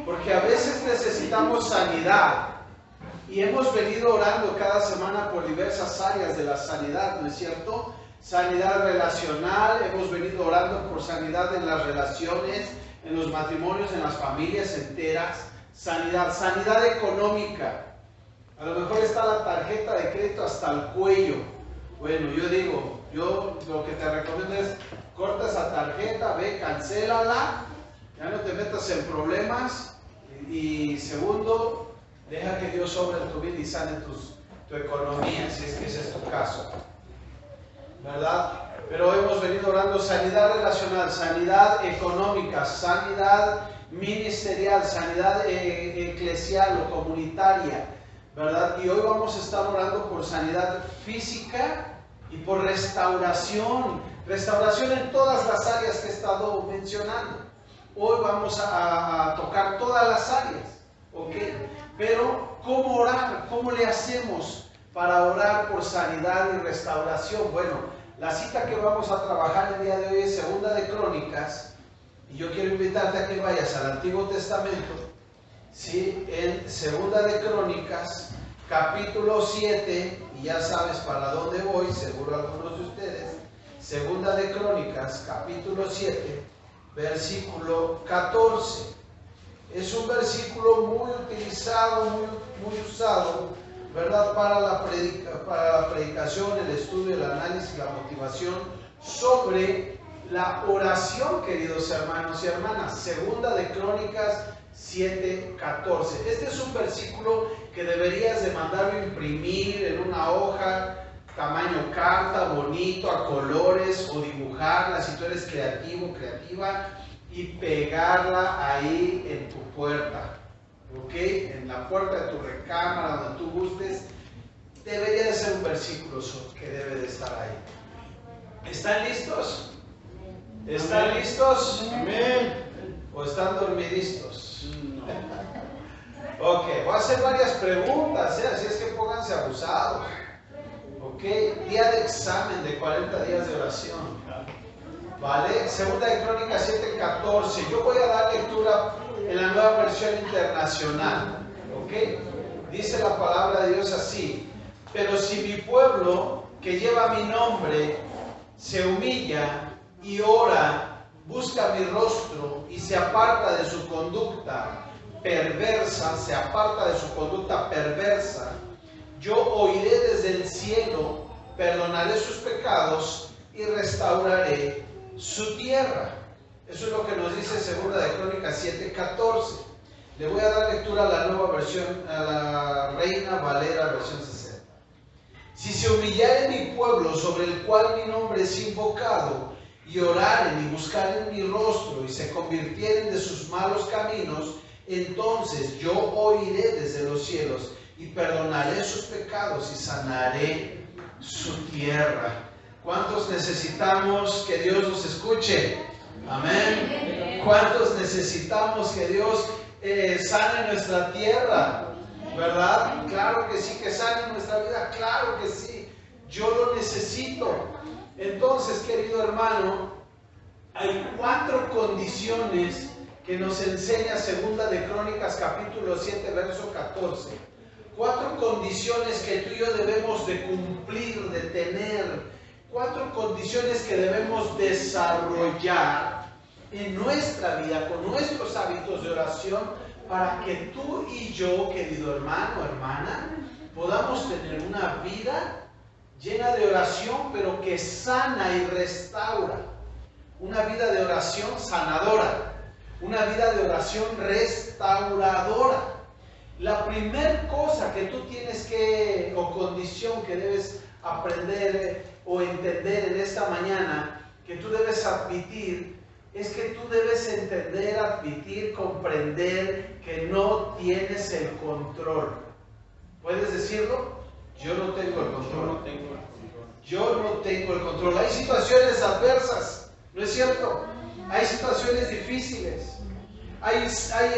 Porque a veces necesitamos sanidad. Y hemos venido orando cada semana por diversas áreas de la sanidad, ¿no es cierto? Sanidad relacional, hemos venido orando por sanidad en las relaciones, en los matrimonios, en las familias enteras. Sanidad económica. A lo mejor está la tarjeta de crédito hasta el cuello. Bueno, yo lo que te recomiendo es, corta esa tarjeta, ve, cancélala, ya no te metas en problemas. Y segundo, deja que Dios obre en tu vida y sane tu economía, si es que ese es tu caso, ¿verdad? Pero hemos venido orando sanidad relacional, sanidad económica, sanidad ministerial, sanidad eclesial o comunitaria, ¿verdad? Y hoy vamos a estar orando por sanidad física y por restauración en todas las áreas que he estado mencionando. Hoy vamos a tocar todas las áreas, ¿ok? Pero, ¿cómo orar? ¿Cómo le hacemos para orar por sanidad y restauración? Bueno, la cita que vamos a trabajar el día de hoy es Segunda de Crónicas, y yo quiero invitarte a que vayas al Antiguo Testamento, ¿sí? En Segunda de Crónicas, capítulo 7, y ya sabes para dónde voy, seguro algunos de ustedes. Segunda de Crónicas, capítulo 7, versículo 14. Es un versículo muy utilizado, muy usado, ¿verdad? Para la predicación, el estudio, el análisis, la motivación sobre la oración, queridos hermanos y hermanas. Segunda de Crónicas 7:14. Este es un versículo que deberías de mandarlo a imprimir en una hoja, tamaño carta, bonito, a colores, o dibujarla si tú eres creativo, creativa, y pegarla ahí en tu puerta, ¿ok? En la puerta de tu recámara, donde tú gustes. Debería de ser un versículo que debe de estar ahí. ¿Están listos? ¿Están Amén. ¿Listos? Amén. ¿O están dormidistos? No. Ok, voy a hacer varias preguntas, así es que pónganse abusados. Ok, día de examen de 40 días de oración. ¿Vale? Segunda de Crónicas 7:14. Yo voy a dar lectura en la Nueva Versión Internacional. ¿Ok? Dice la palabra de Dios así: pero si mi pueblo, que lleva mi nombre, se humilla y ora, busca mi rostro y se aparta de su conducta perversa, yo oiré desde el cielo, perdonaré sus pecados y restauraré su tierra. Eso es lo que nos dice Segunda de Crónicas 7:14. Le voy a dar lectura a la nueva versión, a la Reina Valera versión 60. Si se humillare mi pueblo, sobre el cual mi nombre es invocado, y oraren y buscaren mi rostro y se convirtieren de sus malos caminos, entonces yo oiré desde los cielos y perdonaré sus pecados y sanaré su tierra. ¿Cuántos necesitamos que Dios nos escuche? Amén. ¿Cuántos necesitamos que Dios sane nuestra tierra? ¿Verdad? Claro que sí, que sane nuestra vida, claro que sí. Yo lo necesito. Entonces, querido hermano, hay 4 condiciones que nos enseña Segunda de Crónicas capítulo 7, verso 14. 4 condiciones que tú y yo debemos de cumplir, de tener. 4 condiciones que debemos desarrollar en nuestra vida, con nuestros hábitos de oración, para que tú y yo, querido hermano, hermana, podamos tener una vida llena de oración, pero que sana y restaura. Una vida de oración sanadora, una vida de oración restauradora. La primera cosa que tú tienes que, o condición que debes aprender o entender en esta mañana, que tú debes admitir, es que tú debes entender, admitir, comprender que no tienes el control. ¿Puedes decirlo? Yo no tengo el control. Yo no tengo el control. Hay situaciones adversas, ¿no es cierto? Hay situaciones difíciles. Hay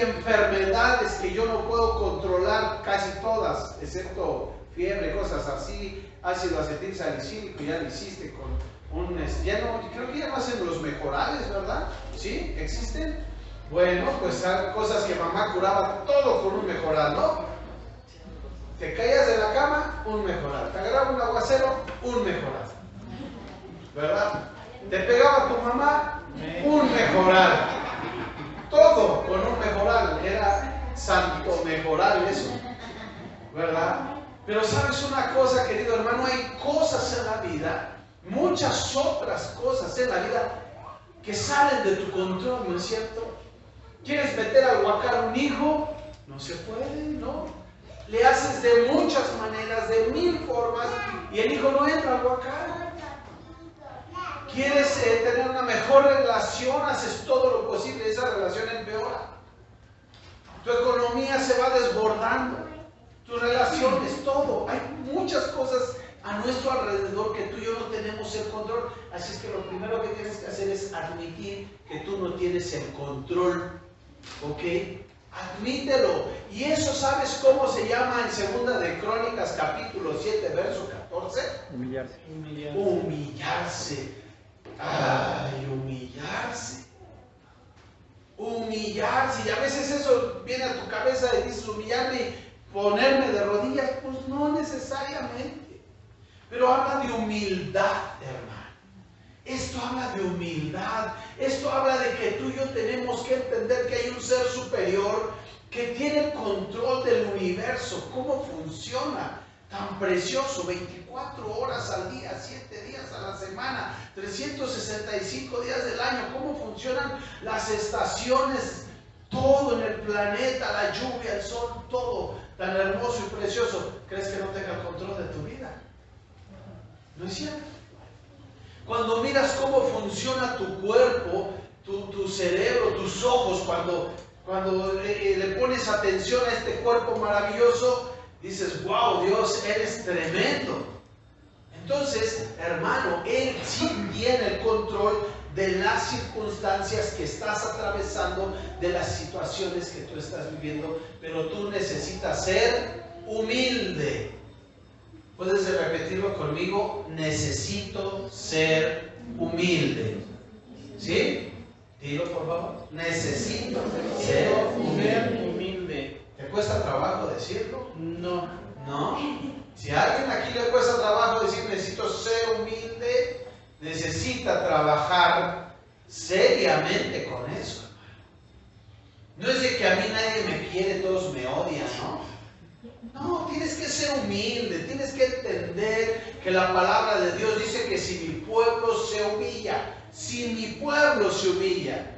enfermedades que yo no puedo controlar, casi todas, excepto fiebre, cosas así, ácido acetil salicílico, ya lo hiciste con un, ya no, creo que ya no hacen los mejorales, ¿verdad? ¿Sí? ¿Existen? Bueno, pues hay cosas que mamá curaba todo con un mejoral, ¿no? Te caías de la cama, un mejoral. Te agarraba un aguacero, un mejoral. ¿Verdad? Te pegaba tu mamá, un mejoral. Todo con un mejoral. Era santo mejoral eso. ¿Verdad? Pero sabes una cosa, querido hermano, hay cosas en la vida, muchas otras cosas en la vida que salen de tu control, ¿no es cierto? ¿Quieres meter al huacar un hijo? No se puede, ¿no? Le haces de muchas maneras, de 1000 formas, y el hijo no entra al huacar. ¿Quieres tener una mejor relación? Haces todo lo posible, esa relación empeora. Tu economía se va desbordando. Tus relaciones, todo. Hay muchas cosas a nuestro alrededor que tú y yo no tenemos el control. Así es que lo primero que tienes que hacer es admitir que tú no tienes el control. ¿Ok? Admítelo. Y eso, ¿sabes cómo se llama en Segunda de Crónicas, capítulo 7, verso 14? Humillarse. Humillarse. Ay, humillarse. Humillarse. Y a veces eso viene a tu cabeza y dices, humillarme y ponerme de rodillas. Pues no necesariamente. Pero habla de humildad, hermano. Esto habla de humildad. Esto habla de que tú y yo tenemos que entender que hay un ser superior que tiene el control del universo. ¿Cómo funciona? Tan precioso, 24 horas al día, 7 días a la semana, 365 días del año. ¿Cómo funcionan las estaciones? Todo en el planeta, la lluvia, el sol, todo tan hermoso y precioso. ¿Crees que no tenga el control de tu vida? ¿No es cierto? Cuando miras cómo funciona tu cuerpo, tu cerebro, tus ojos, cuando le pones atención a este cuerpo maravilloso, dices, wow, Dios, eres tremendo. Entonces, hermano, Él sí tiene el control de las circunstancias que estás atravesando, de las situaciones que tú estás viviendo, pero tú necesitas ser humilde. ¿Puedes repetirlo conmigo? Necesito ser humilde. ¿Sí? Dilo, por favor. Necesito ser humilde. ¿Te cuesta trabajo decirlo? No. ¿No? Si a alguien aquí le cuesta trabajo decir necesito ser humilde, necesita trabajar seriamente con eso, hermano. No es de que a mí nadie me quiere, todos me odian, ¿no? No, tienes que ser humilde, tienes que entender que la palabra de Dios dice que si mi pueblo se humilla, si mi pueblo se humilla,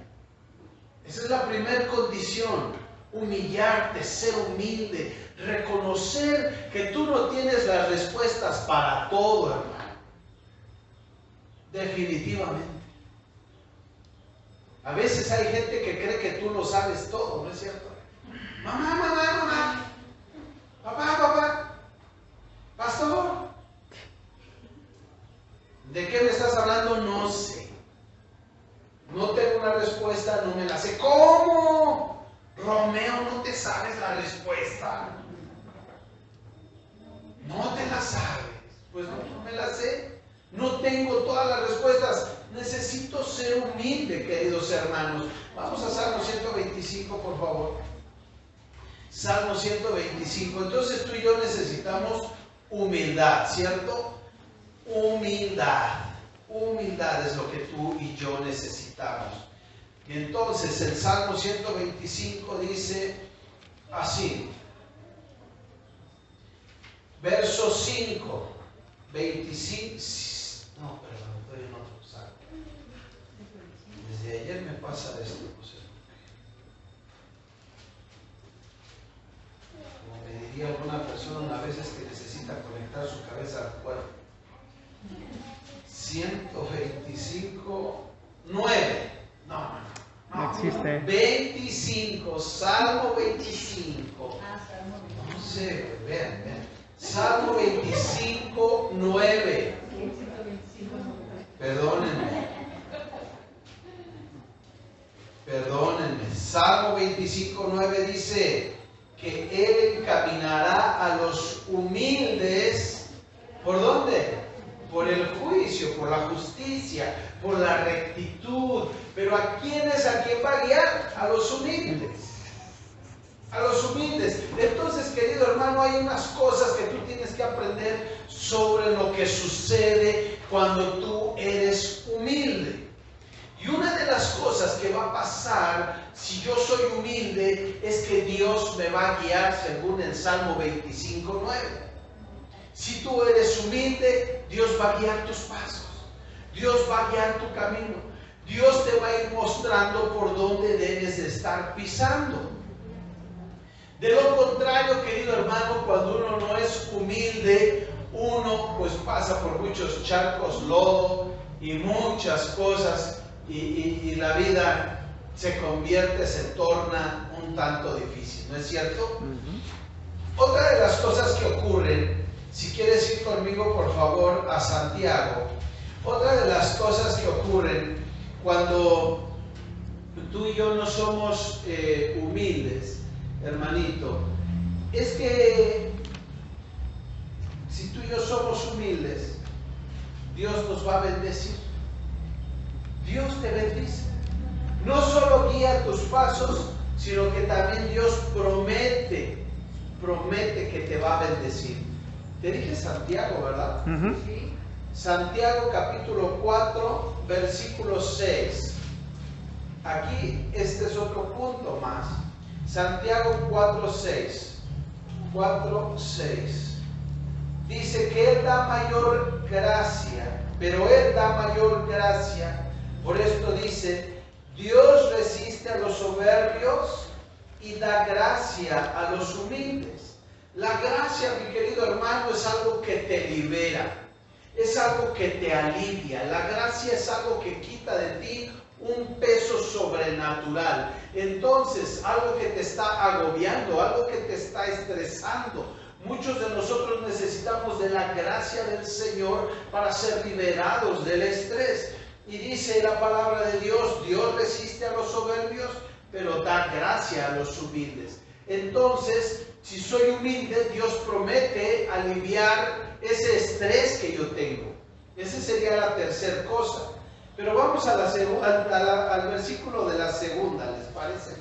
esa es la primera condición, humillarte, ser humilde, reconocer que tú no tienes las respuestas para todo, hermano. Definitivamente. A veces hay gente que cree que tú lo sabes todo, ¿no es cierto? Mamá. Papá, pastor, ¿de qué me estás hablando? No sé. No tengo una respuesta, no me la sé. ¿Cómo? Romeo, no te sabes la respuesta. No te la sabes. Pues no me la sé. No tengo todas las respuestas. Necesito ser humilde, queridos hermanos. Vamos a Salmo 125, por favor. Salmo 125. Entonces tú y yo necesitamos humildad, ¿cierto? Humildad. Humildad es lo que tú y yo necesitamos. Y entonces el Salmo 125 dice así. Verso 5. 25. No, perdón, estoy en otro salmo. Desde ayer me pasa esto, no sé. Como me diría alguna persona a veces que necesita conectar su cabeza al cuerpo. 125, 9. No existe. 25, Salmo 25. No sé, vean. Salmo 25, 9. Perdónenme. Salmo 25, 9 dice que Él encaminará a los humildes. ¿Por dónde? por el juicio, por la justicia, por la rectitud. Pero ¿a quién va a guiar? A los humildes. A los humildes. Entonces, querido hermano, hay unas cosas que tú tienes que aprender sobre lo que sucede cuando tú eres humilde. Y una de las cosas que va a pasar si yo soy humilde es que Dios me va a guiar según el Salmo 25:9. Si tú eres humilde, Dios va a guiar tus pasos. Dios va a guiar tu camino. Dios te va a ir mostrando por dónde debes de estar pisando. De lo contrario, querido hermano, cuando uno no es humilde, uno pues pasa por muchos charcos, lodo y muchas cosas y la vida se torna un tanto difícil, ¿no es cierto? Otra de las cosas que ocurren, si quieres ir conmigo por favor a Santiago, otra de las cosas que ocurren cuando tú y yo no somos humildes, hermanito, es que si tú y yo somos humildes, Dios nos va a bendecir. Dios te bendice. No solo guía tus pasos, sino que también Dios promete que te va a bendecir. Te dije Santiago, ¿verdad? Sí. Santiago capítulo 4, versículo 6. Aquí este es otro punto más. Santiago 4:6. 4:6. Dice que Él da mayor gracia, pero Él da mayor gracia. Por esto dice, Dios resiste a los soberbios y da gracia a los humildes. La gracia, mi querido hermano, es algo que te libera, es algo que te alivia. La gracia es algo que quita de ti un peso sobrenatural. Entonces, algo que te está agobiando, algo que te está estresando. Muchos de nosotros necesitamos de la gracia del Señor para ser liberados del estrés. Y dice la palabra de Dios, Dios resiste a los soberbios, pero da gracia a los humildes. Entonces, si soy humilde, Dios promete aliviar ese estrés que yo tengo. Esa sería la tercera cosa. Pero vamos a al versículo de la segunda, ¿les parece?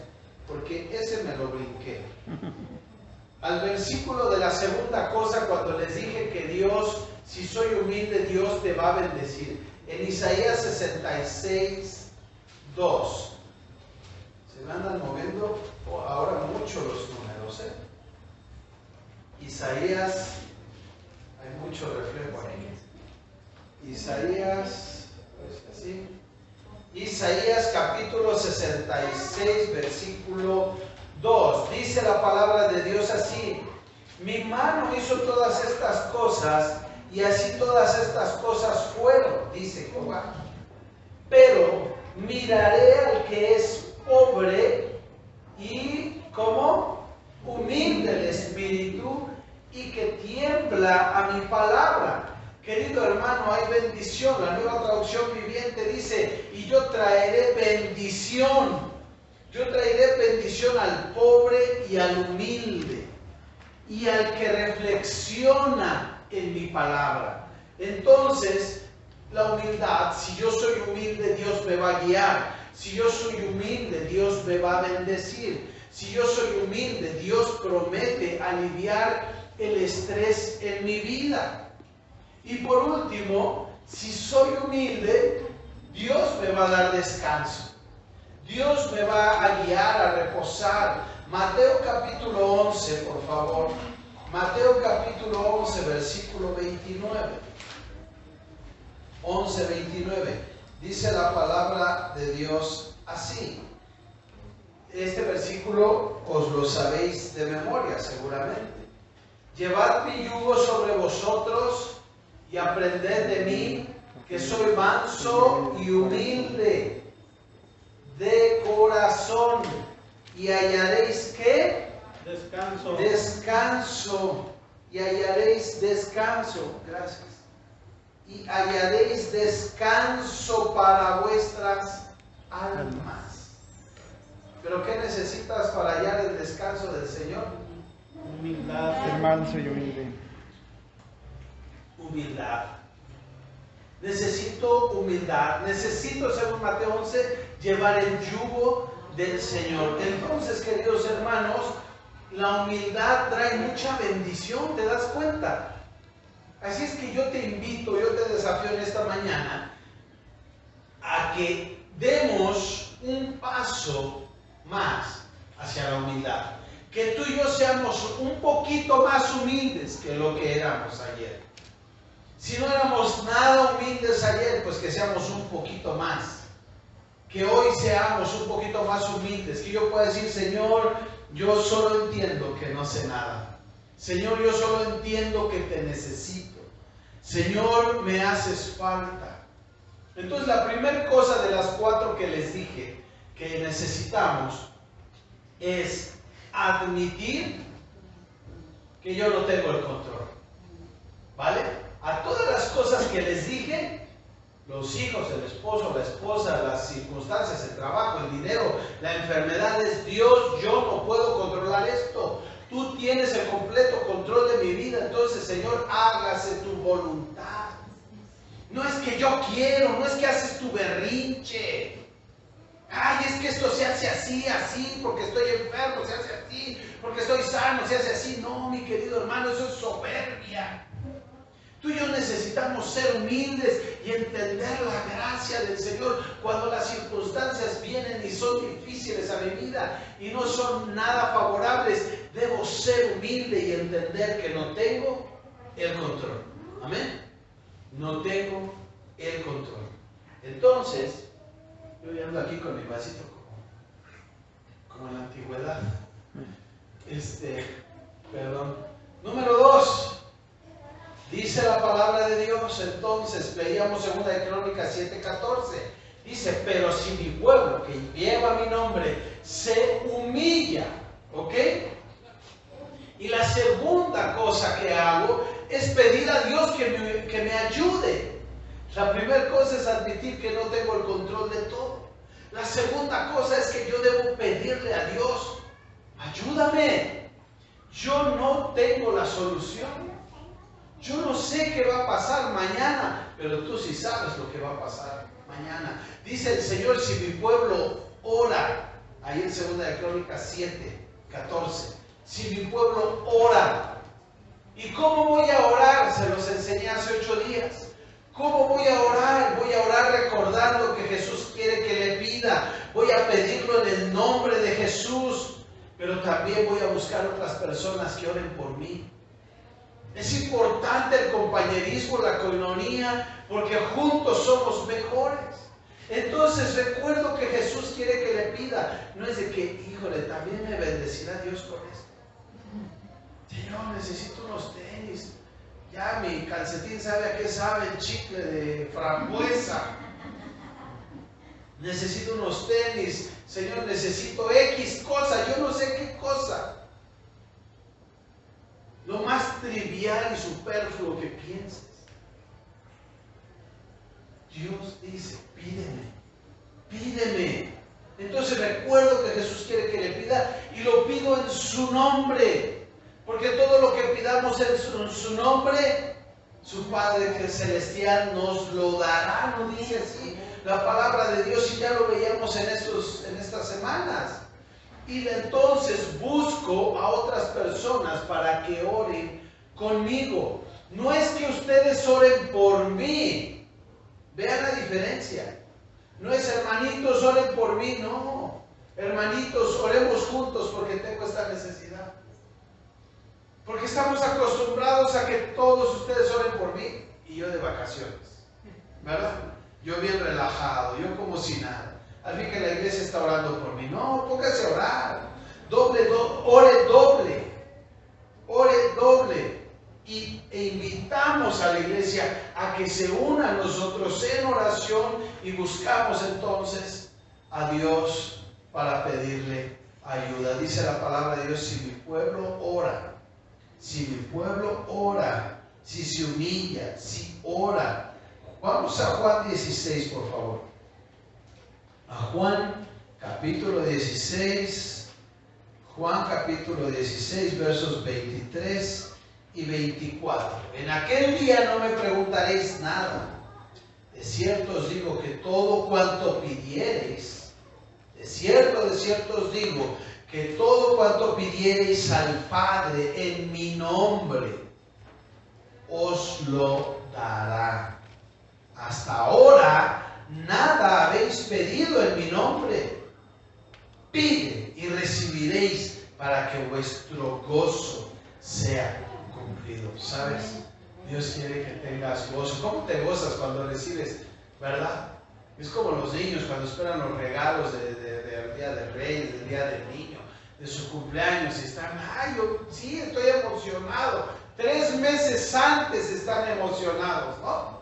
Porque ese me lo brinqué. Al versículo de la segunda cosa, cuando les dije que Dios, si soy humilde, Dios te va a bendecir. En Isaías 66:2. Se me andan moviendo ahora mucho los números, ¿eh? Isaías, hay mucho reflejo aquí. Isaías, pues así. Isaías capítulo 66, versículo 2. Dice la palabra de Dios así: mi mano hizo todas estas cosas, y así todas estas cosas fueron, dice Jehová. Pero miraré al que es pobre y como humilde el espíritu y que tiembla a mi palabra. Querido hermano, hay bendición. La Nueva Traducción Viviente dice, y yo traeré bendición. Yo traeré bendición al pobre y al humilde y al que reflexiona en mi palabra. Entonces, la humildad, si yo soy humilde, Dios me va a guiar. Si yo soy humilde, Dios me va a bendecir. Si yo soy humilde, Dios promete aliviar el estrés en mi vida. Y por último, si soy humilde, Dios me va a dar descanso. Dios me va a guiar a reposar. Mateo capítulo 11, por favor. Mateo capítulo 11, versículo 29. 11:29. Dice la palabra de Dios así. Este versículo os lo sabéis de memoria seguramente. Llevad mi yugo sobre vosotros y aprended de mí, que soy manso y humilde de corazón, y hallaréis ¿qué? Descanso. Descanso. Y hallaréis descanso. Gracias. Y hallaréis descanso para vuestras almas. ¿Pero qué necesitas para hallar el descanso del Señor? Humildad. Ser manso y humilde. Humildad. necesito humildad, necesito, según Mateo 11, llevar el yugo del Señor. Entonces, queridos hermanos, la humildad trae mucha bendición, ¿te das cuenta? Así es que yo te invito, yo te desafío en esta mañana a que demos un paso más hacia la humildad. Que tú y yo seamos un poquito más humildes que lo que éramos ayer. Si no éramos nada humildes ayer, pues que seamos un poquito más. Que hoy seamos un poquito más humildes. Que yo pueda decir, Señor, yo solo entiendo que no sé nada. Señor, yo solo entiendo que te necesito. Señor, me haces falta. Entonces, la primera cosa de las 4 que les dije que necesitamos es admitir que yo no tengo el control. ¿Vale? A todas las cosas que les dije, los hijos, el esposo, la esposa, las circunstancias, el trabajo, el dinero, la enfermedad, es Dios, yo no puedo controlar esto. Tú tienes el completo control de mi vida. Entonces, Señor, hágase tu voluntad. No es que yo quiero, no es que haces tu berrinche. Ay, es que esto se hace así, así, porque estoy enfermo, se hace así, porque estoy sano, se hace así. No, mi querido hermano, eso es soberbia. Tú y yo necesitamos ser humildes y entender la gracia del Señor cuando las circunstancias vienen y son difíciles a mi vida y no son nada favorables. Debo ser humilde y entender que no tengo el control. Amén. No tengo el control. Entonces, yo ando aquí con mi vasito como en la antigüedad. Perdón. Número 2. Dice la palabra de Dios, entonces, leíamos 2 Crónicas 7:14. Dice, pero si mi pueblo, que lleva mi nombre, se humilla, ¿ok? Y la segunda cosa que hago es pedir a Dios que me ayude. La primera cosa es admitir que no tengo el control de todo. La segunda cosa es que yo debo pedirle a Dios, ayúdame. Yo no tengo la solución. Yo no sé qué va a pasar mañana, pero tú sí sabes lo que va a pasar mañana. Dice el Señor, si mi pueblo ora, ahí en 2 Crónicas 7:14, si mi pueblo ora. ¿Y cómo voy a orar? Se los enseñé hace 8 días. ¿Cómo voy a orar? Voy a orar recordando que Jesús quiere que le pida. Voy a pedirlo en el nombre de Jesús, pero también voy a buscar otras personas que oren por mí. Es importante el compañerismo, la coinonía, porque juntos somos mejores. Entonces recuerdo que Jesús quiere que le pida. No es de que, híjole, también me bendecirá Dios con esto. Señor, necesito unos tenis. Ya mi calcetín sabe a qué sabe el chicle de frambuesa. Necesito unos tenis. Señor, necesito X cosa. Yo no sé qué cosa. Lo más trivial y superfluo que pienses. Dios dice, pídeme, pídeme. Entonces recuerdo que Jesús quiere que le pida y lo pido en su nombre. Porque todo lo que pidamos en su nombre, su Padre Celestial nos lo dará, ¿no dice así la palabra de Dios? Y ya lo veíamos en estas semanas. Y entonces busco a otras personas para que oren conmigo. No es que ustedes oren por mí. Vean la diferencia. No es hermanitos oren por mí, no. Hermanitos, oremos juntos porque tengo esta necesidad. Porque estamos acostumbrados a que todos ustedes oren por mí y yo de vacaciones. ¿Verdad? Yo bien relajado, yo como si nada. Al fin que la iglesia está orando por mí. No, póngase a orar. Ore doble. E invitamos a la iglesia a que se una a nosotros en oración y buscamos entonces a Dios para pedirle ayuda. Dice la palabra de Dios, si mi pueblo ora, si se humilla, si ora. Vamos a Juan 16, por favor. A Juan capítulo 16, versos 23 y 24. En aquel día no me preguntaréis nada. de cierto os digo que todo cuanto pidiereis, de cierto os digo que todo cuanto pidiereis al Padre en mi nombre, os lo dará. Hasta ahora nada habéis pedido en mi nombre. Pide y recibiréis para que vuestro gozo sea cumplido. ¿Sabes? Dios quiere que tengas gozo. ¿Cómo te gozas cuando recibes, verdad? Es como los niños cuando esperan los regalos del Día de Reyes, del Día del Niño, de su cumpleaños, y están, ay, yo sí estoy emocionado. 3 meses antes están emocionados, ¿no?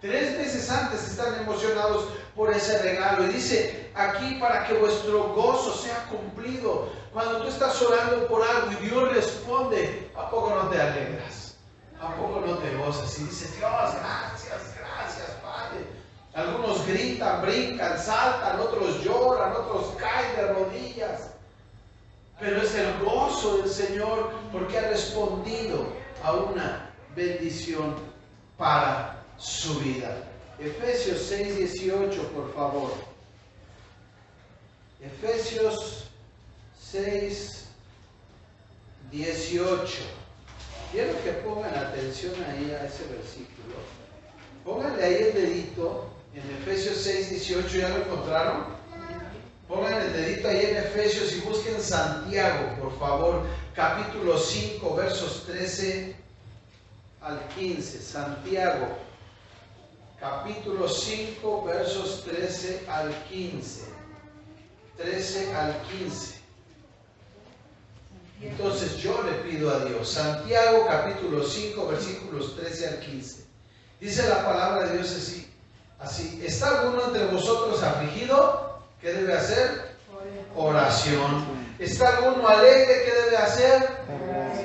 3 meses antes están emocionados por ese regalo. Y dice aquí, para que vuestro gozo sea cumplido. Cuando tú estás orando por algo y Dios responde, ¿a poco no te alegras? ¿A poco no te gozas? Y dices, Dios, gracias, Padre. Algunos gritan, brincan, saltan, otros lloran, otros caen de rodillas. Pero es el gozo del Señor porque ha respondido a una bendición para su vida. Efesios 6:18, por favor. Efesios 6:18. Quiero que pongan atención ahí a ese versículo. Pónganle ahí el dedito en Efesios 6:18. ¿Ya lo encontraron? Pongan el dedito ahí en Efesios y busquen Santiago, por favor, capítulo 5, versos 13 al 15. Santiago, capítulo 5, versos 13 al 15. 13 al 15. Entonces yo le pido a Dios. Santiago, capítulo 5, versículos 13 al 15. Dice la palabra de Dios así. ¿Está alguno entre vosotros afligido? ¿Qué debe hacer? Oración. ¿Está alguno alegre? ¿Qué debe hacer?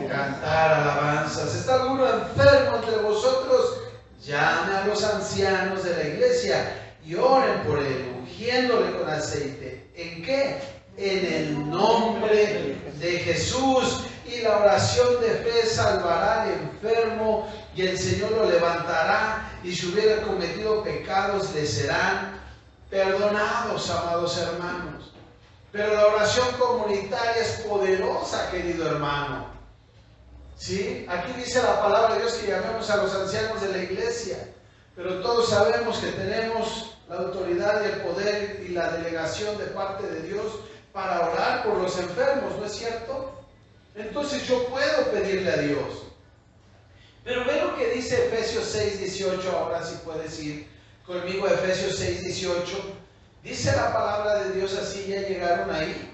Cantar alabanzas. ¿Está alguno enfermo entre vosotros? Llame a los ancianos de la iglesia y oren por él, ungiéndole con aceite. ¿En qué? En el nombre de Jesús. Y la oración de fe salvará al enfermo y el Señor lo levantará, y si hubiera cometido pecados le serán perdonados, amados hermanos. Pero la oración comunitaria es poderosa, querido hermano. ¿Sí? Aquí dice la palabra de Dios que llamemos a los ancianos de la iglesia, pero todos sabemos que tenemos la autoridad y el poder y la delegación de parte de Dios para orar por los enfermos, ¿no es cierto? Entonces yo puedo pedirle a Dios. Pero ve lo que dice Efesios 6:18, ahora sí puedes ir conmigo a Efesios 6:18. Dice la palabra de Dios así, ya llegaron ahí.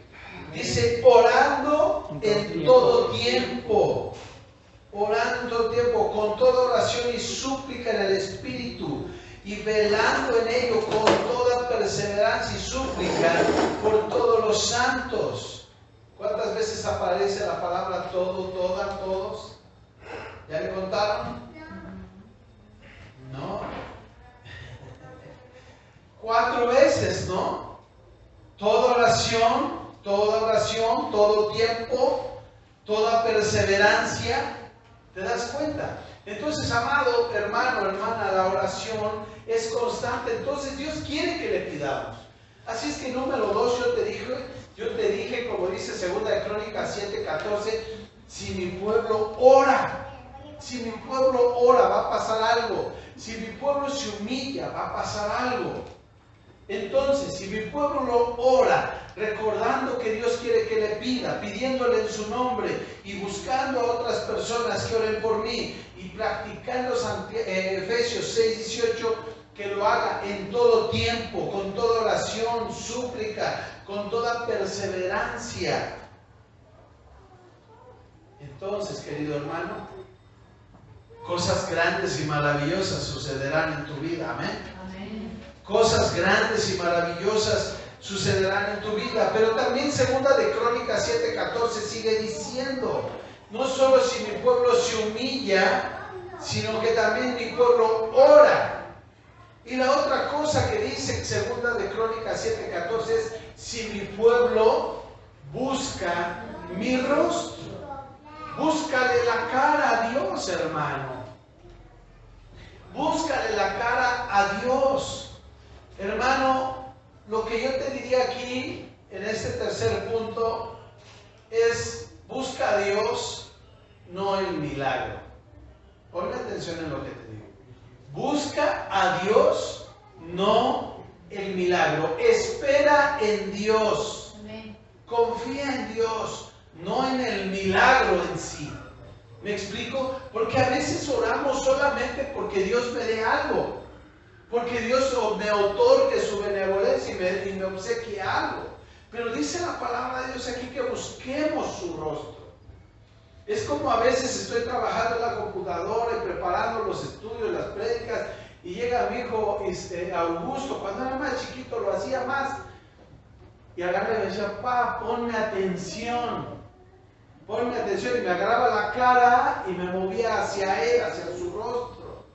Dice, orando en todo tiempo. Orando en todo tiempo, con toda oración y súplica en el Espíritu, y velando en ello con toda perseverancia y súplica por todos los santos. ¿Cuántas veces aparece la palabra todo, toda, todos? ¿Ya le contaron? No. 4 veces, ¿no? Toda oración, todo tiempo, toda perseverancia. ¿Te das cuenta? Entonces, amado hermano, hermana, la oración es constante. Entonces, Dios quiere que le pidamos. Así es que número 2, yo te dije, como dice 2 de Crónicas 7:14, si mi pueblo ora, va a pasar algo. Si mi pueblo se humilla, va a pasar algo. Entonces, si mi pueblo ora, recordando que Dios quiere que le pida, pidiéndole en su nombre y buscando a otras personas que oren por mí y practicando Efesios 6:18, que lo haga en todo tiempo, con toda oración, súplica, con toda perseverancia. Entonces, querido hermano, cosas grandes y maravillosas sucederán en tu vida. Amén. Cosas grandes y maravillosas sucederán en tu vida. Pero también 2 de Crónicas 7:14 sigue diciendo, no solo si mi pueblo se humilla, sino que también mi pueblo ora. Y la otra cosa que dice 2 de Crónicas 7:14 es, si mi pueblo busca mi rostro. Búscale la cara a Dios, hermano. búscale la cara a Dios. Hermano, lo que yo te diría aquí, en este tercer punto, es busca a Dios, no el milagro. Ponle atención en lo que te digo. Busca a Dios, no el milagro. Espera en Dios. Amén. Confía en Dios, no en el milagro en sí. ¿Me explico? Porque a veces oramos solamente porque Dios me dé algo, porque Dios me otorgue su benevolencia y me obsequie algo. Pero dice la palabra de Dios aquí que busquemos su rostro. Es como a veces estoy trabajando en la computadora y preparando los estudios, las prédicas, y llega mi hijo Augusto, cuando era más chiquito lo hacía más, y agarra y me decía, papá, ponme atención, y me agarraba la cara y me movía hacia él, hacia su rostro.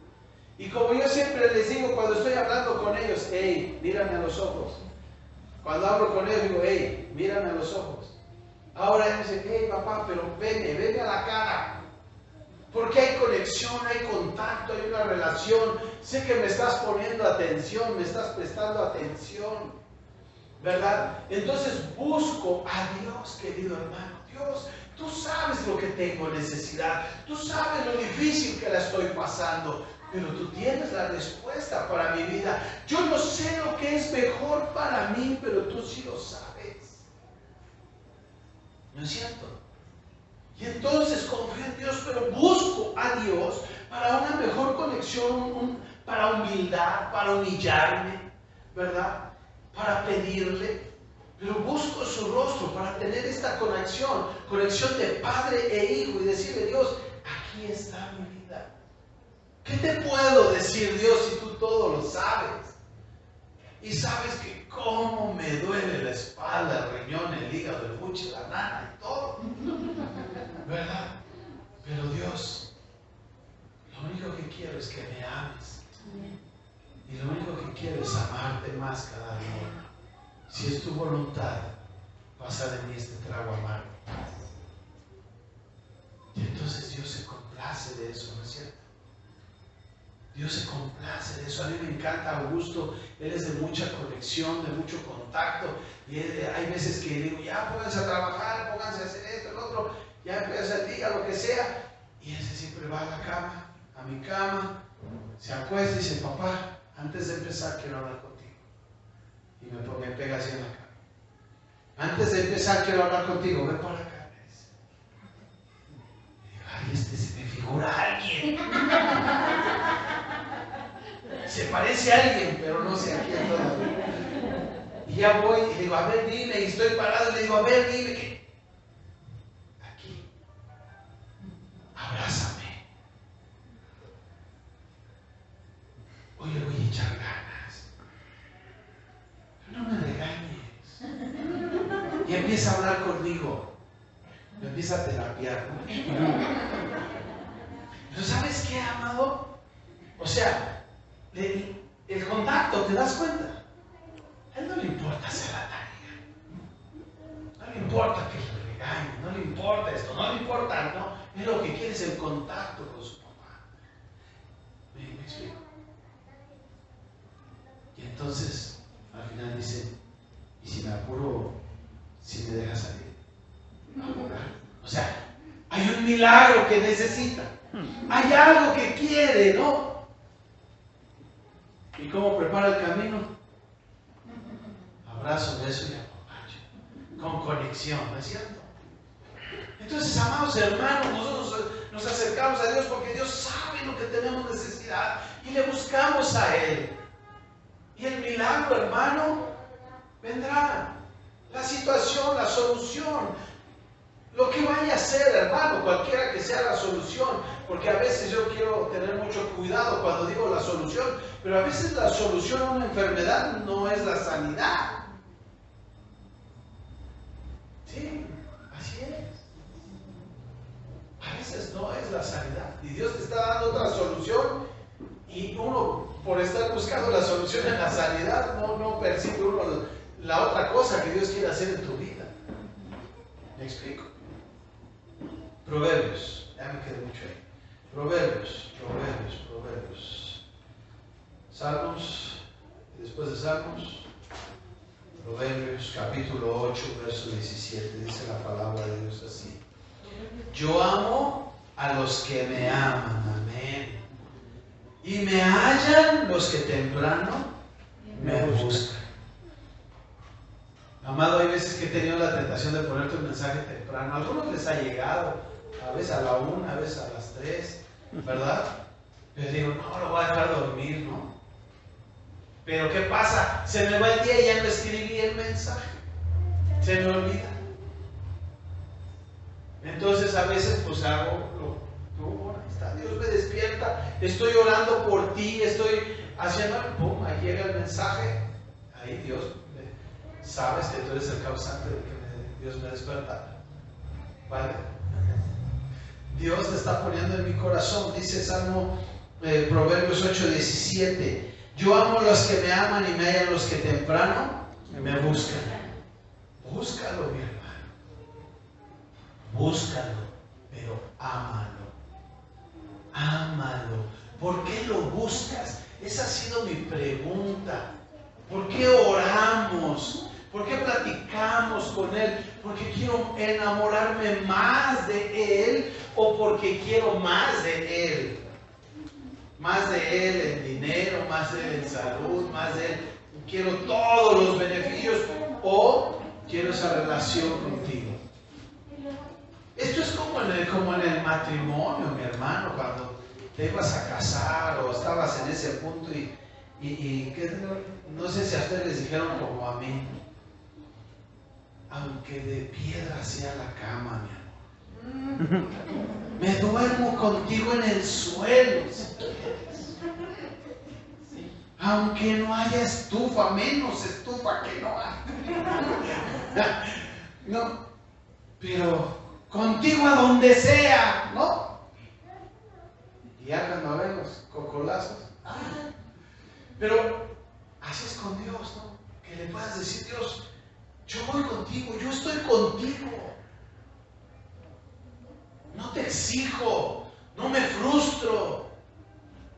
Y como yo siempre les digo cuando estoy hablando con ellos, hey, mírame a los ojos. Cuando hablo con ellos digo, hey, mírame a los ojos. Ahora él dice, hey papá, pero veme a la cara. Porque hay conexión, hay contacto, hay una relación. Sé que me estás poniendo atención, me estás prestando atención, ¿verdad? Entonces busco a Dios, querido hermano. Dios, tú sabes lo que tengo necesidad. Tú sabes lo difícil que la estoy pasando. Pero tú tienes la respuesta para mi vida. Yo no sé lo que es mejor para mí, pero tú sí lo sabes. ¿No es cierto? Y entonces confío en Dios, pero busco a Dios para una mejor conexión, para humildad, para humillarme, ¿verdad? Para pedirle, pero busco su rostro para tener esta conexión de padre e hijo y decirle, Dios, aquí está mi vida. ¿Qué te puedo decir, Dios, si tú todo lo sabes? Y sabes que cómo me duele la espalda, el riñón, el hígado, el buche, la nana y todo, ¿verdad? Pero Dios, lo único que quiero es que me ames. Y lo único que quiero es amarte más cada día. Si es tu voluntad, pasa de mí este trago amargo. Y entonces Dios se complace de eso, ¿no es cierto? Dios se complace de eso. A mí me encanta Augusto. Él es de mucha conexión, de mucho contacto. Y hay veces que digo, ya pónganse a trabajar, pónganse a hacer esto, el otro. Ya empieza el día, lo que sea. Y ese siempre va a la cama, a mi cama, se acuesta y dice, papá, antes de empezar quiero hablar contigo. Y me pega así en la cama. Antes de empezar quiero hablar contigo, ven para acá. Y digo, ay, se me figura a alguien. Se parece a alguien, pero no sé a quién todavía. Y ya voy y digo, a ver, dime, y estoy parado y le digo, a ver, dime, ¿qué? Aquí. Abrázame. Hoy le voy a echar ganas. Pero no me regañes. Y empieza a hablar conmigo. Me empieza a terapiar. Pero ¿sabes qué, amado? O sea, el contacto, ¿te das cuenta? A él no le importa hacer la tarea. No le importa que le regañe, no le importa esto, no le importa, no. Él lo que quiere es el contacto con su papá. ¿Me explico? Y entonces, al final dice, ¿y si me apuro, si me deja salir? O sea, hay un milagro que necesita. Hay algo que quiere, ¿no? ¿Y cómo prepara el camino? Abrazo, beso y apapacho. Con conexión, ¿no es cierto? Entonces, amados hermanos, nosotros nos acercamos a Dios porque Dios sabe lo que tenemos necesidad y le buscamos a Él. Y el milagro, hermano, vendrá. La situación, la solución. Lo que vaya a ser, hermano, cualquiera que sea la solución, porque a veces yo quiero tener mucho cuidado cuando digo la solución, pero a veces la solución a una enfermedad no es la sanidad. Sí, así es. A veces no es la sanidad. Y Dios te está dando otra solución y uno, por estar buscando la solución en la sanidad, no percibe uno la otra cosa que Dios quiere hacer en tu vida. ¿Me explico? Proverbios, ya me quedé mucho ahí. Proverbios. Salmos, y después de Salmos, Proverbios capítulo 8, verso 17, dice la palabra de Dios así: yo amo a los que me aman, amén, y me hallan los que temprano me buscan. Amado, hay veces que he tenido la tentación de ponerte un mensaje temprano. A algunos les ha llegado, a veces a la 1, a veces a las 3, ¿verdad? Pero digo, no, lo voy a dejar dormir, ¿no? Pero ¿qué pasa? Se me va el día y ya no escribí el mensaje. Se me olvida. Entonces a veces pues hago está, Dios me despierta, estoy orando por ti, estoy haciendo, pum, ahí llega el mensaje. Ahí Dios, sabes que tú eres el causante de que Dios me despertara. ¿Vale? Dios te está poniendo en mi corazón. Dice Salmo, Proverbios 8, 17: yo amo a los que me aman y me hallan los que temprano me buscan. Búscalo, mi hermano. Búscalo, pero ámalo. Ámalo. ¿Por qué lo buscas? Esa ha sido mi pregunta. ¿Por qué oramos? ¿Por qué platicamos con Él? ¿Porque quiero enamorarme más de Él o porque quiero más de Él? Más de Él en dinero, más de Él en salud, más de Él. Quiero todos los beneficios o quiero esa relación contigo. Esto es como en el matrimonio, mi hermano, cuando te ibas a casar o estabas en ese punto y que, no sé si a ustedes les dijeron como a mí: aunque de piedra sea la cama, mi amor, me duermo contigo en el suelo, si quieres. Aunque no haya estufa, menos estufa que no haya. No, pero contigo a donde sea, ¿no? Y ya cuando ven los cocolazos, pero así es con Dios, ¿no? Que le puedas decir: Dios, yo voy contigo, yo estoy contigo. No te exijo, no me frustro.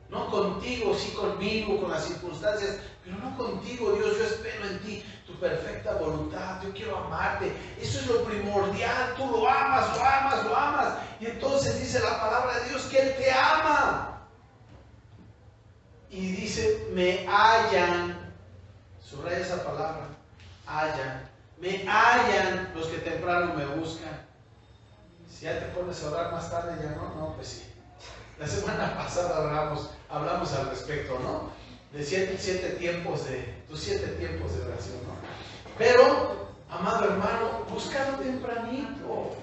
No contigo, sí conmigo, con las circunstancias, pero no contigo, Dios. Yo espero en ti, tu perfecta voluntad. Yo quiero amarte. Eso es lo primordial. Tú lo amas, lo amas, lo amas. Y entonces dice la palabra de Dios que Él te ama. Y dice: me hallan. Subraya esa palabra, hallan. Me hallan los que temprano me buscan. Si ya te pones a orar más tarde, ya no, pues sí. La semana pasada hablamos al respecto, ¿no? De tus 7 tiempos de oración, ¿no? Pero, amado hermano, búscalo tempranito.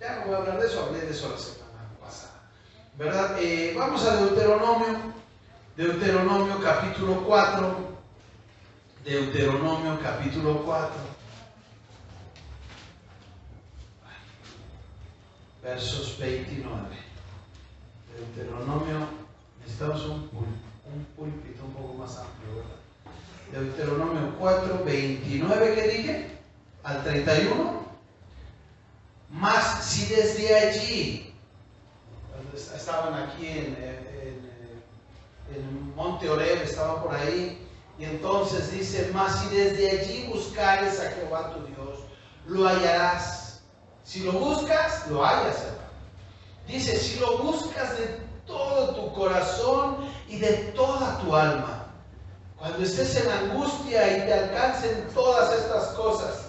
Ya no voy a hablar de eso, hablé de eso la semana pasada, ¿verdad? Vamos a Deuteronomio capítulo 4. Deuteronomio capítulo 4. Versos 29. Deuteronomio, necesitamos un púlpito un poco más amplio, ¿verdad? Deuteronomio 4, 29, ¿qué dije? Al 31. Mas si desde allí, estaban aquí en Monte Oreb, estaban por ahí, y entonces dice: mas si desde allí buscares a Jehová tu Dios, lo hallarás. Si lo buscas, lo hallas, hermano. Dice: si lo buscas de todo tu corazón y de toda tu alma. Cuando estés en angustia y te alcancen todas estas cosas,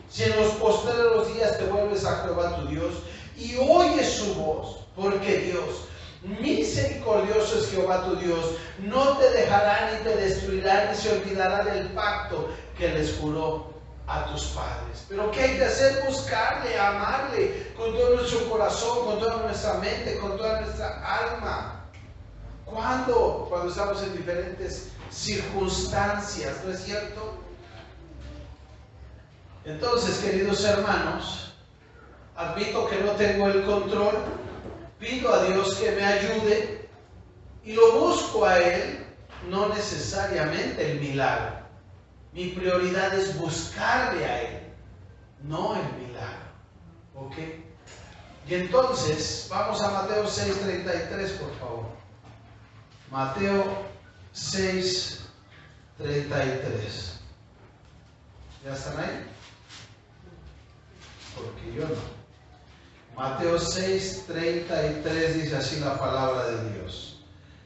si en los postreros días te vuelves a Jehová tu Dios y oyes su voz, porque Dios, misericordioso es Jehová tu Dios, no te dejará ni te destruirá ni se olvidará del pacto que les juró a tus padres. Pero ¿qué hay que hacer? Buscarle, amarle con todo nuestro corazón, con toda nuestra mente, con toda nuestra alma. ¿Cuándo? Cuando estamos en diferentes circunstancias, ¿no es cierto? Entonces, queridos hermanos, admito que no tengo el control, pido a Dios que me ayude y lo busco a Él, no necesariamente el milagro. Mi prioridad es buscarle a Él, no el milagro. ¿Ok? Y entonces, vamos a Mateo 6:33, por favor. Mateo 6:33. ¿Ya están ahí? Porque yo no. Mateo 6:33 dice así la palabra de Dios.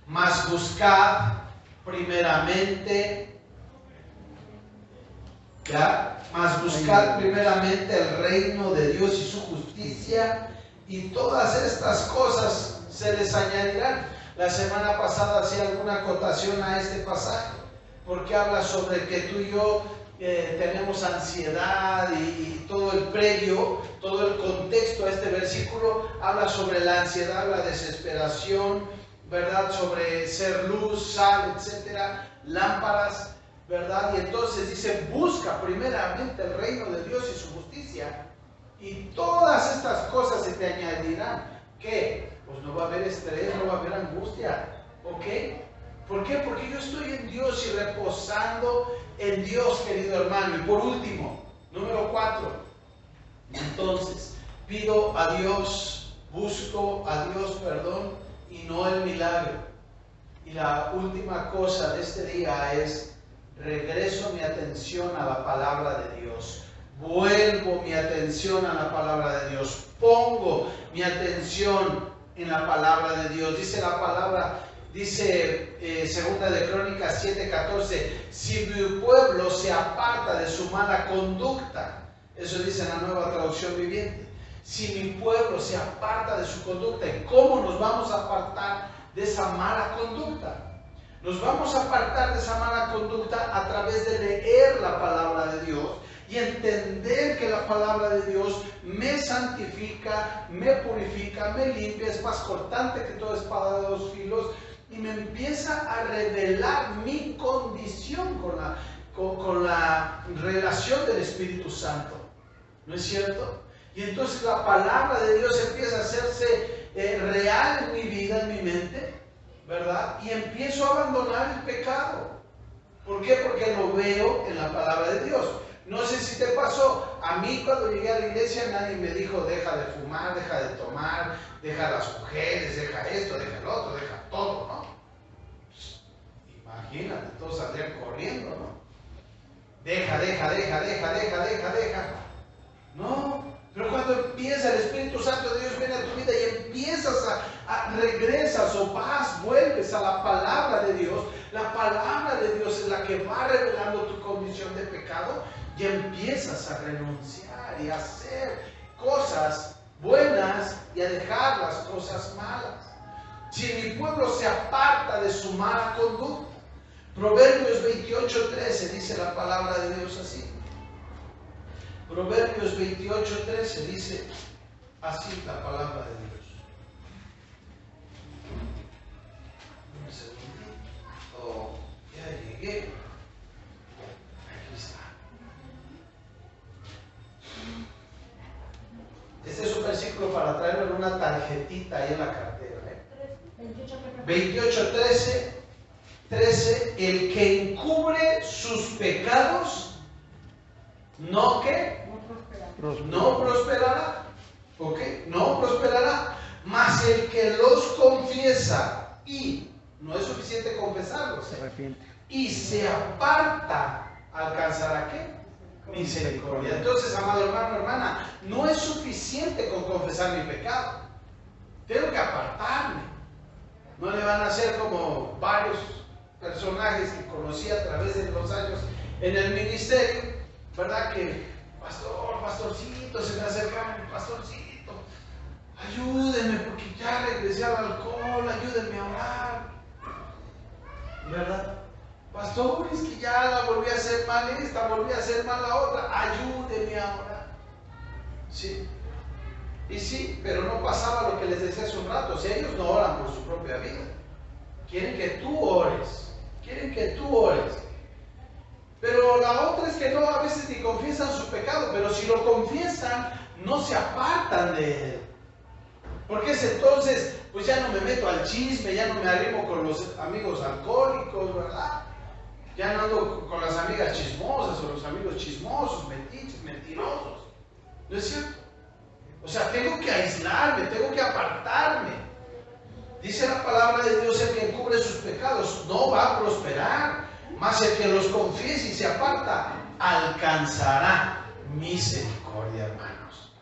Mas buscad primeramente, ¿ya? Mas buscad primeramente el reino de Dios y su justicia, y todas estas cosas se les añadirán. La semana pasada hacía alguna acotación a este pasaje, porque habla sobre que tú y yo tenemos ansiedad y todo el previo, todo el contexto a este versículo habla sobre la ansiedad, la desesperación, ¿verdad? Sobre ser luz, sal, etcétera, lámparas, ¿verdad? Y entonces dice, busca primeramente el reino de Dios y su justicia, y todas estas cosas se te añadirán. ¿Qué? Pues no va a haber estrés, no va a haber angustia, ¿ok? ¿Por qué? Porque yo estoy en Dios y reposando en Dios, querido hermano. Y por último, número 4, entonces, pido a Dios, busco a Dios, perdón, y no el milagro. Y la última cosa de este día es, regreso mi atención a la palabra de Dios. Vuelvo mi atención a la palabra de Dios. Pongo mi atención en la palabra de Dios. Dice la palabra, dice Segunda de Crónicas 7:14, si mi pueblo se aparta de su mala conducta, eso dice en la Nueva Traducción Viviente, si mi pueblo se aparta de su conducta. ¿Y cómo nos vamos a apartar de esa mala conducta? Nos vamos a apartar de esa mala conducta a través de leer la palabra de Dios y entender que la palabra de Dios me santifica, me purifica, me limpia, es más cortante que toda espada de dos filos, y me empieza a revelar mi condición con la relación del Espíritu Santo. ¿No es cierto? Y entonces la palabra de Dios empieza a hacerse real en mi vida, en mi mente, ¿verdad? Y empiezo a abandonar el pecado. ¿Por qué? Porque lo veo en la palabra de Dios. No sé si te pasó, a mí cuando llegué a la iglesia nadie me dijo deja de fumar, deja de tomar, deja las mujeres, deja esto, deja el otro, deja todo, ¿no? Pues, imagínate, todos saldrían corriendo, ¿no? Deja. No, pero cuando empieza el Espíritu Santo de Dios viene a tu vida y empiezas regresas o vas, vuelves a la palabra de Dios. La palabra de Dios es la que va revelando tu condición de pecado y empiezas a renunciar y a hacer cosas buenas y a dejar las cosas malas. Si mi pueblo se aparta de su mala conducta, Proverbios 28:13 dice la palabra de Dios así. Proverbios 28:13 dice así la palabra de Dios. Un segundito, ya llegué. Aquí está. Este es un versículo para traerlo en una tarjetita ahí en la cartera. 28:13, el que encubre sus pecados, ¿no qué? No prosperará. ¿Ok? No prosperará. Mas el que los confiesa y no es suficiente confesarlos, se arrepiente y se aparta, ¿alcanzará qué? Misericordia. Entonces, amado hermano, hermana, no es suficiente con confesar mi pecado. Tengo que apartarme. No le van a hacer como varios personajes que conocí a través de los años en el ministerio, ¿verdad? Que pastorcito, se me acercaban, pastorcito, ayúdenme porque ya regresé al alcohol, ayúdenme a orar, ¿verdad? Pastor, es que ya la volví a hacer mal esta, volví a hacer mal la otra, ayúdenme a orar. Sí. Y sí, pero no pasaba lo que les decía hace un rato. O sea, ellos no oran por su propia vida. Quieren que tú ores. Pero la otra es que no, a veces ni confiesan su pecado, pero si lo confiesan, no se apartan de él. Porque es entonces, pues ya no me meto al chisme, ya no me arrimo con los amigos alcohólicos, ¿verdad? Ya no ando con las amigas chismosas o los amigos chismosos, metiches, mentirosos. ¿No es cierto? O sea, tengo que aislarme, tengo que apartarme. Dice la palabra de Dios: el que encubre sus pecados no va a prosperar, mas el que los confiese y se aparta alcanzará misericordia, hermanos.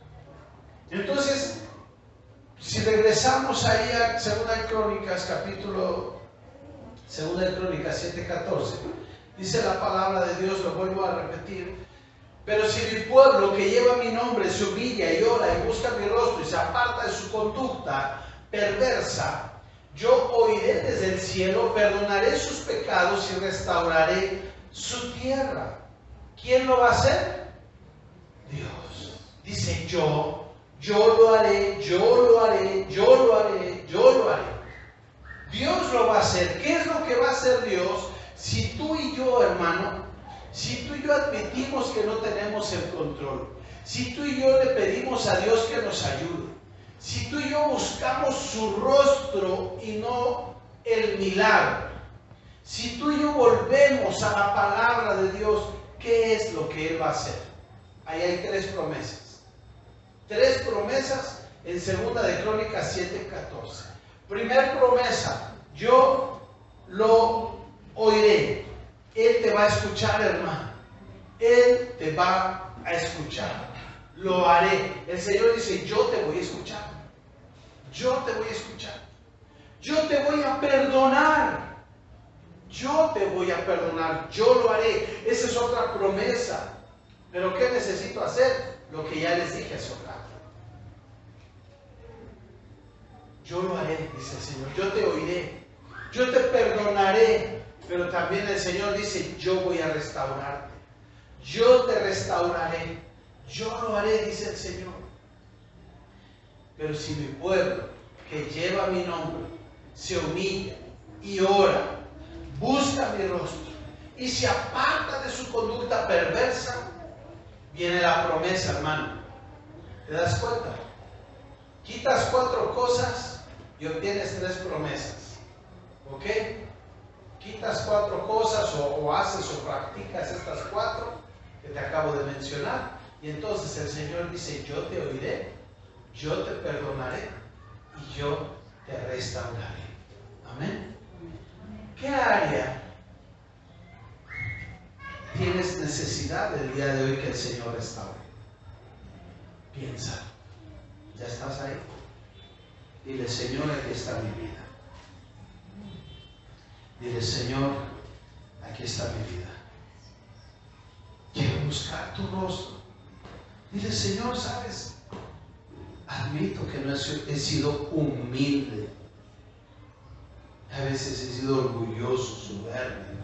Entonces, si regresamos ahí a 2 Crónicas 7:14, dice la palabra de Dios, lo vuelvo a repetir: pero si mi pueblo que lleva mi nombre se humilla y ora y busca mi rostro y se aparta de su conducta perversa, yo oiré desde el cielo, perdonaré sus pecados y restauraré su tierra. ¿Quién lo va a hacer? Dios. Dice: yo lo haré, yo lo haré, yo lo haré, yo lo haré. Dios lo va a hacer. ¿Qué es lo que va a hacer Dios? Si tú y yo, hermano, si tú y yo admitimos que no tenemos el control, si tú y yo le pedimos a Dios que nos ayude, si tú y yo buscamos su rostro y no el milagro, si tú y yo volvemos a la palabra de Dios, ¿qué es lo que Él va a hacer? Ahí hay 3 promesas. 3 promesas en 2 Crónicas 7:14. Primer promesa: yo lo oiré. Él te va a escuchar, hermano. Él te va a escuchar. Lo haré. El Señor dice: yo te voy a escuchar. Yo te voy a escuchar. Yo te voy a perdonar. Yo te voy a perdonar. Yo lo haré. Esa es otra promesa. Pero ¿qué necesito hacer? Lo que ya les dije hace un rato. Yo lo haré, dice el Señor. Yo te oiré. Yo te perdonaré. Pero también el Señor dice: yo voy a restaurarte. Yo te restauraré. Yo lo haré, dice el Señor. Pero si mi pueblo, que lleva mi nombre, se humilla y ora, busca mi rostro y se aparta de su conducta perversa, viene la promesa, hermano. ¿Te das cuenta? Quitas 4 cosas y obtienes 3 promesas. ¿Ok? Quitas 4 cosas o haces o practicas estas 4 que te acabo de mencionar, y entonces el Señor dice: yo te oiré, yo te perdonaré y yo te restauraré. Amén. ¿Qué área tienes necesidad el día de hoy que el Señor restaure? Piensa. ¿Ya estás ahí? Dile: Señor, aquí está mi vida. Dile: Señor, aquí está mi vida. Quiero buscar tu rostro. Dile: Señor, ¿sabes? Admito que no he sido humilde. A veces he sido orgulloso, soberbio.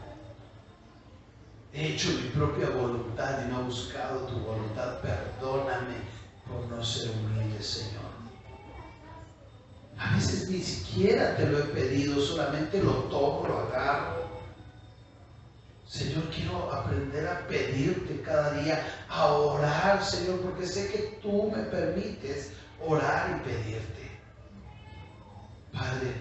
He hecho mi propia voluntad y no he buscado tu voluntad. Perdóname por no ser humilde, Señor. A veces ni siquiera te lo he pedido, solamente lo tomo, lo agarro. Señor, quiero aprender a pedirte cada día, a orar, Señor, porque sé que tú me permites orar y pedirte. Padre,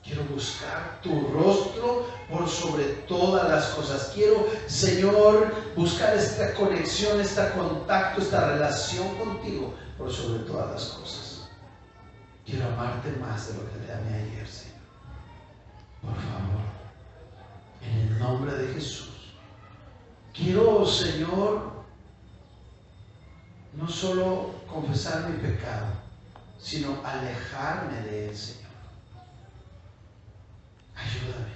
quiero buscar tu rostro por sobre todas las cosas. Quiero, Señor, buscar esta conexión, este contacto, esta relación contigo por sobre todas las cosas. Quiero amarte más de lo que te amé ayer, Señor. Por favor, en el nombre de Jesús. Quiero, Señor, no solo confesar mi pecado, sino alejarme de él, Señor. Ayúdame.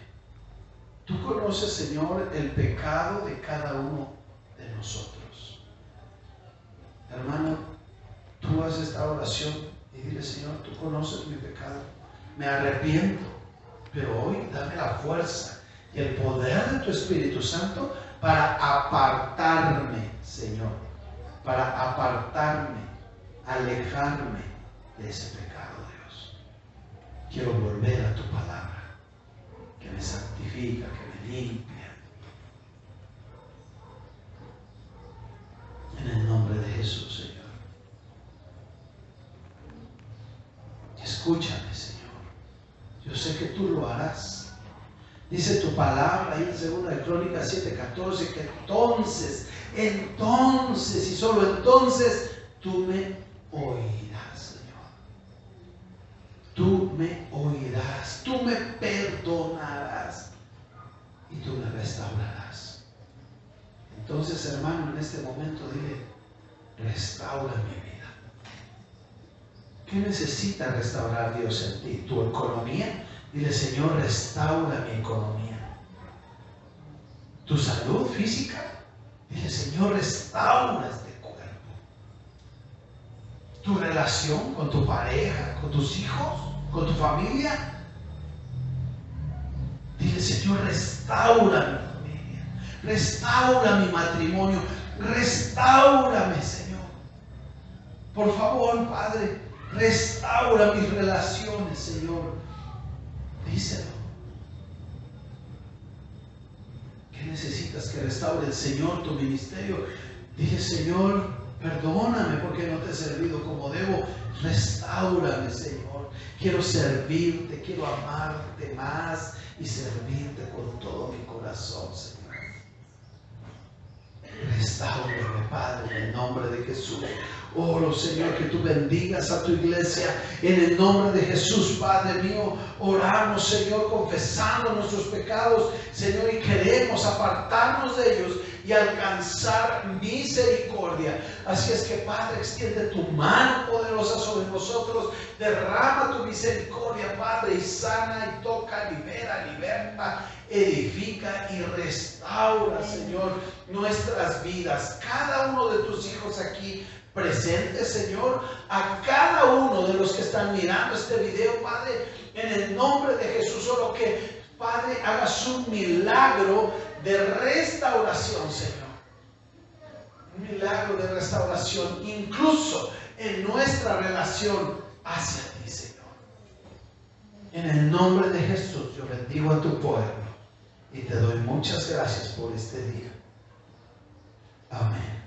Tú conoces, Señor, el pecado de cada uno de nosotros. Hermano, tú haz esta oración y dile: Señor, tú conoces mi pecado. Me arrepiento, pero hoy dame la fuerza y el poder de tu Espíritu Santo para apartarme, Señor, para apartarme, alejarme de ese pecado, Dios. Quiero volver a tu palabra, que me santifica, que me limpia. En el nombre de Jesús, Señor. Escúchame, Señor. Yo sé que tú lo harás. Dice tu palabra ahí en 2 Crónicas 7:14 que entonces y solo entonces tú me oirás, Señor. Tú me oirás. en este momento, dile, restaura mi vida. ¿Qué necesita restaurar Dios en ti? ¿Tu economía? Dile, Señor, restaura mi economía. ¿Tu salud física? Dile, Señor, restaura este cuerpo. ¿Tu relación con tu pareja, con tus hijos, con tu familia? Dile, Señor, restaura mi familia, restaura mi matrimonio, restáurame, Señor. Por favor, Padre, restaura mis relaciones, Señor. Díselo. ¿Qué necesitas que restaure el Señor tu ministerio? Dile, Señor, perdóname porque no te he servido como debo. Restáurame, Señor. Quiero servirte, quiero amarte más y servirte con todo mi corazón, Señor. Restáurame, Padre, en el nombre de Jesús. Oro, Señor, que tú bendigas a tu iglesia en el nombre de Jesús, Padre mío. Oramos, Señor, confesando nuestros pecados, Señor, y queremos apartarnos de ellos y alcanzar misericordia. Así es que, Padre, extiende tu mano poderosa sobre nosotros, derrama tu misericordia, Padre, y sana y toca, libera, liberta, edifica y restaura, Señor, nuestras vidas. Cada uno de tus hijos aquí presentes, Señor, a cada uno de los que están mirando este video, Padre, en el nombre de Jesús, solo que, Padre, hagas un milagro de restauración, Señor. Un milagro de restauración, incluso en nuestra relación hacia ti, Señor. En el nombre de Jesús, yo bendigo a tu pueblo y te doy muchas gracias por este día. Amén.